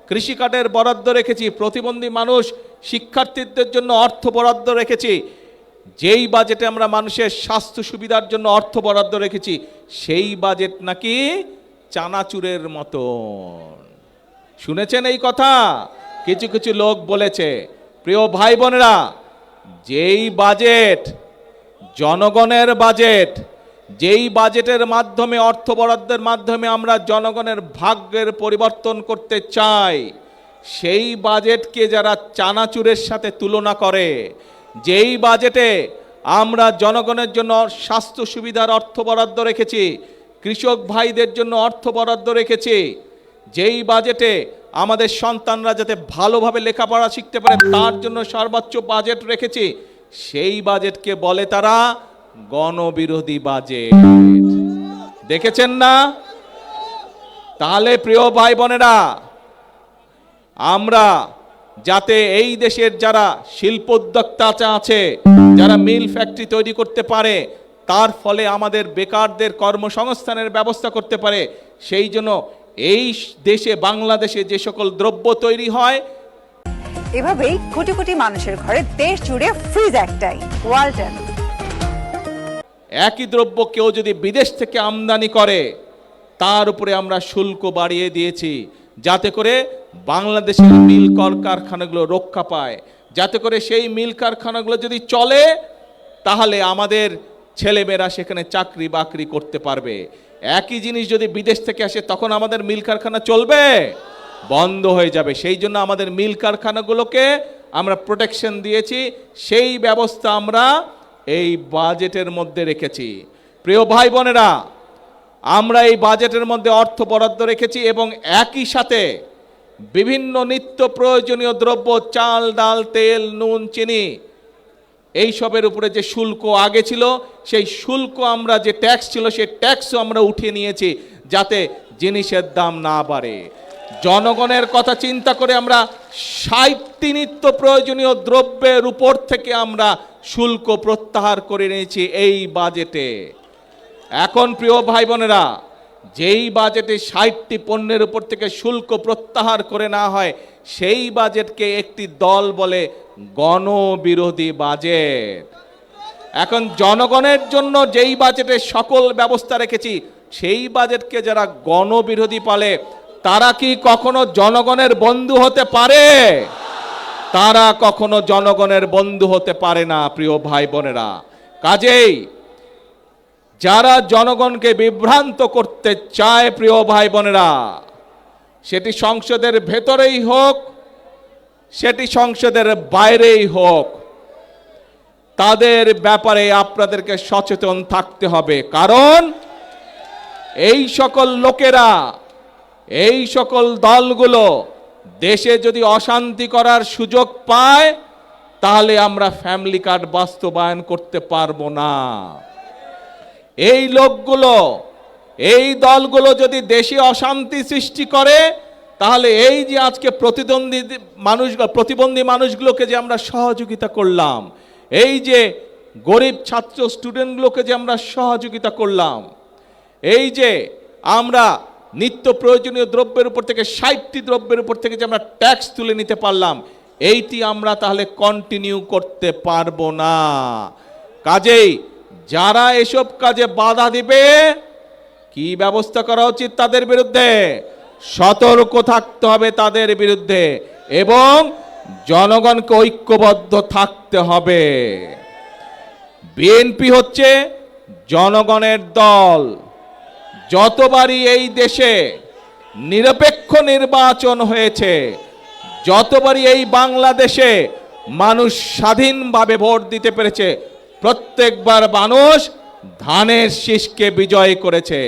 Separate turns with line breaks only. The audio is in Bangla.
কৃষি কার্ডের বরাদ্দ রেখেছি, প্রতিবন্ধী মানুষ শিক্ষার্থীদের জন্য অর্থ বরাদ্দ রেখেছি, যেই বাজেটে আমরা মানুষের স্বাস্থ্য সুবিধার জন্য অর্থ বরাদ্দ রেখেছি সেই বাজেট নাকি চানাচুরের মতন। শুনেছেন এই কথা? কিছু কিছু লোক বলেছে। প্রিয় ভাই বোনেরা, যেই বাজেট জনগণের বাজেট, যেই বাজেটের মাধ্যমে অর্থ বরাদ্দের মাধ্যমে আমরা জনগণের ভাগ্যের পরিবর্তন করতে চাই, সেই বাজেটকে যারা চানাচুরের সাথে তুলনা করে, যেই বাজেটে আমরা জনগণের জন্য স্বাস্থ্য সুবিধার অর্থ বরাদ্দ রেখেছি, কৃষক ভাইদের জন্য অর্থ বরাদ্দ রেখেছি, যেই বাজেটে আমাদের সন্তানরা যাতে ভালোভাবে লেখাপড়া শিখতে পারে তার জন্য সর্বোচ্চ বাজেট রেখেছি, সেই বাজেটকে বলে তারা গণবিরোধী বাজেট। দেখেছেন না? তাহলে প্রিয় ভাই বোনেরা, আমরা যাতে এই দেশের যারা শিল্পোদ্যোক্তা আছে, যারা মিল ফ্যাক্টরি তৈরি করতে পারে, তার ফলে আমাদের বেকারদের কর্মসংস্থানের ব্যবস্থা করতে পারে, সেই জন্য এই দেশে বাংলাদেশে যে সকল দ্রব্য তৈরি হয়,
এভাবেই কোটি কোটি মানুষের ঘরে দেশ জুড়ে ফ্রিজ একটাই, ওয়ালটন।
একই দ্রব্য কেউ যদি বিদেশ থেকে আমদানি করে তার উপরে আমরা শুল্ক বাড়িয়ে দিয়েছি, যাতে করে বাংলাদেশের মিল কারখানাগুলো রক্ষা পায়, যাতে করে সেই মিল কারখানাগুলো যদি চলে তাহলে আমাদের ছেলেমেয়েরা সেখানে চাকরি বাকরি করতে পারবে। একই জিনিস যদি বিদেশ থেকে আসে তখন আমাদের মিল কারখানা চলবে? বন্ধ হয়ে যাবে। সেই জন্য আমাদের মিল কারখানাগুলোকে আমরা প্রোটেকশন দিয়েছি, সেই ব্যবস্থা আমরা এই বাজেটের মধ্যে রেখেছি। প্রিয় ভাই বোনেরা, আমরা এই বাজেটের মধ্যে অর্থ বরাদ্দ রেখেছি এবং একই সাথে বিভিন্ন নিত্য প্রয়োজনীয় দ্রব্য, চাল, ডাল, তেল, নুন, চিনি, এইসবের উপরে যে শুল্ক আগে ছিল সেই শুল্ক আমরা, যে ট্যাক্স ছিল সেই ট্যাক্সও আমরা উঠিয়ে নিয়েছি যাতে জিনিসের দাম না বাড়ে। জনগণের কথা চিন্তা করে আমরা ৬০টি নিত্য প্রয়োজনীয় দ্রব্যের উপর থেকে আমরা শুল্ক প্রত্যাহার করে নিয়েছি এই বাজেটে। এখন প্রিয় ভাই বোনেরা, যেই বাজেটে ৬০টি পণ্যের উপর থেকে শুল্ক প্রত্যাহার করে না হয় সেই বাজেটকে একটি দল বলে গণবিরোধী বাজেট। এখন জনগণের জন্য যেই বাজেটে সকল ব্যবস্থা রেখেছি সেই বাজেটকে যারা গণবিরোধী বলে তারা কি কখনো জনগণের বন্ধু হতে পারে? তারা কখনো জনগণের বন্ধু হতে পারে না প্রিয় ভাই বোনেরা। কাজেই যারা জনগণকে বিভ্রান্ত করতে চায় প্রিয় ভাই বোনেরা, সেটি সংসদের ভেতরেই হোক, সেটি সংসদের বাইরেই হোক, তাদের ব্যাপারে আপনাদেরকে সচেতন থাকতে হবে। কারণ এই সকল লোকেরা, এই সকল দলগুলো দেশে যদি অশান্তি করার সুযোগ পায় তাহলে আমরা ফ্যামিলি কার্ড বাস্তবায়ন করতে পারবো না। এই লোকগুলো, এই দলগুলো যদি দেশে অশান্তি সৃষ্টি করে তাহলে এই যে আজকে প্রতিবন্ধী মানুষগুলোকে যে আমরা সহযোগিতা করলাম, এই যে গরিব ছাত্র স্টুডেন্টগুলোকে যে আমরা সহযোগিতা করলাম, এই যে আমরা নিত্য প্রয়োজনীয় দ্রব্যের উপর থেকে ৬০টি দ্রব্যের উপর থেকে যে আমরা ট্যাক্স তুলে নিতে পারলাম, এইটি আমরা তাহলে কন্টিনিউ করতে পারবো না। কাজেই যারা এসব কাজে বাধা দিবে কি ব্যবস্থা করা উচিত? তাদের বিরুদ্ধে সতর্ক থাকতে হবে, তাদের বিরুদ্ধে, এবং জনগণকে ঐক্যবদ্ধ থাকতে হবে। বিএনপি হচ্ছে জনগণের দল। যতবারই এই দেশে নিরপেক্ষ নির্বাচন হয়েছে, যতবারই এই বাংলাদেশে মানুষ স্বাধীনভাবে ভোট দিতে পেরেছে, প্রত্যেকবার মানুষ ধানের শীষকে বিজয় করেছে।